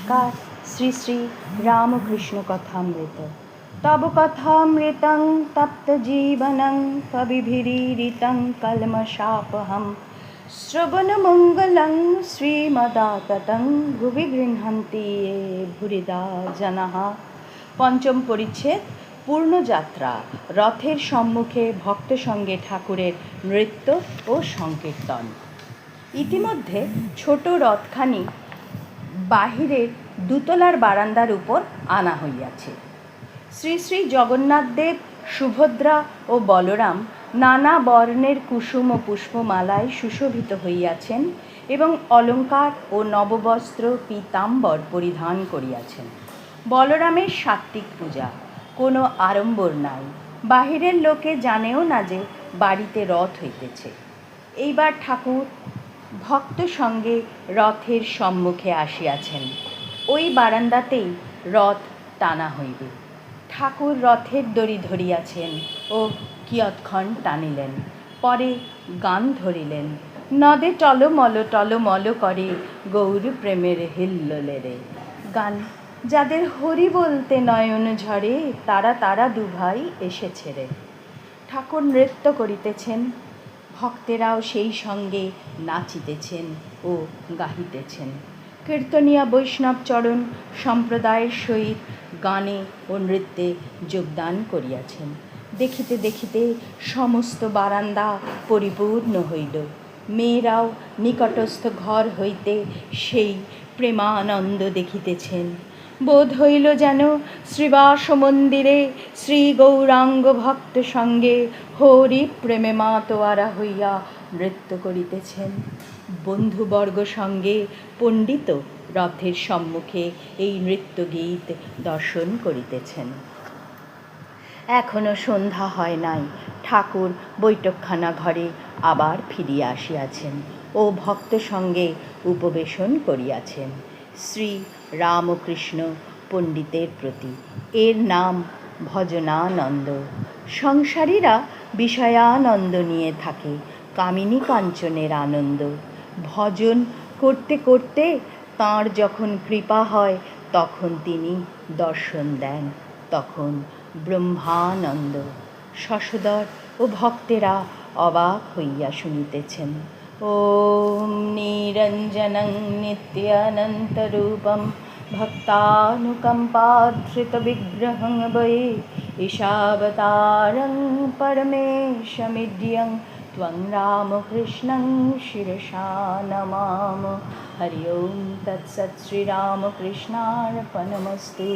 नमस्कार। श्री श्री रामकृष्ण कथामृत। तब कथामृतं तप्तजीवनं कविभिरीडितं कल्मषापहं श्रवणमङ्गलं श्रीमदाततं भुवि गृह्णन्ति ये भूरिदा जनाः। पंचम परिच्छेद पूर्णयात्रा। रथेर सम्मुखे भक्त संगे ठाकुरेर नृत्य और संकीर्तन। इतिमध्ये छोट रथखानी बाहिरेर दुतलार बारान्दार ऊपर आना हইয়াছে। श्री श्री जगन्नाथदेव सुभद्रा और बलराम नाना बर्णेर कुसुम और पुष्पमालाय सुशोभित हইয়াছেন एवं अलंकार और नववस्त्र पीताम्बर परिधान करियाছেন। बलरामेर सात्विक पूजा, कोनो आडम्बर नाई। बाहिरेर लोके जानेও ना जे बाड़ीते रथ हইতেছে। এইবার ঠাকুর भक्त संगे रथेर सम्मुखे आसियाছেন। ओई बारान्दातेई रथ टाना हইবে। ठाकुर रथेर दড়ি धरियाছেন ओ कियत्क्षण टानिलेन। परे गान धरिलेन। नदे टलमल करे गौर प्रेमेर हिल्लोले रे। गान যাদের হরি বলতে নয়ন ঝরে তারা তারা দুভাই এসেছে রে। ঠাকুর নৃত্য করিতেছেন, ভক্তেরাও সেই সঙ্গে নাচিতেছেন ও গাহিতেছেন। কীর্তনিয়া বৈষ্ণবচরণ সম্প্রদায়ের সহিত গানে ও নৃত্যে যোগদান করিয়াছেন। দেখিতে দেখিতে সমস্ত বারান্দা পরিপূর্ণ হইল। মেয়েরাও নিকটস্থ ঘর হইতে সেই প্রেমানন্দ দেখিতেছেন। বোধ হইল যেন শ্রীবাস মন্দিরে শ্রী গৌরাঙ্গ ভক্ত সঙ্গে হরি প্রেমে মাতোয়ারা হইয়া নৃত্য করিতেছেন। বন্ধুবর্গ সঙ্গে পণ্ডিত রথের সম্মুখে এই নৃত্যগীত দর্শন করিতেছেন। এখনো সন্ধ্যা হয় নাই। ঠাকুর বৈঠকখানা ঘরে আবার ফিরিয়া আসিয়াছেন ও ভক্ত সঙ্গে উপবেশন করিয়াছেন। শ্রী রামকৃষ্ণ পণ্ডিতের প্রতি এর নাম ভজনানন্দ। সংসারীরা বিষয়ানন্দ নিয়ে থাকে, কামিনী কাঞ্চনের আনন্দ। ভজন করতে করতে তাঁর যখন কৃপা হয় তখন তিনি দর্শন দেন, তখন ব্রহ্মানন্দ। শশধর ও ভক্তেরা অবাক হইয়া শুনিতেছেন। ওম নিরঞ্জনং নিত্যানন্তরূপম ভক্তানুকম্পাধৃতবিগ্রহং বৈ ঈশাবতারং পরমেশমিড্যং ত্বং রামকৃষ্ণং শিরসা নমাম। হরি ওম তৎসৎ শ্রীরামকৃষ্ণার্পণমস্তু।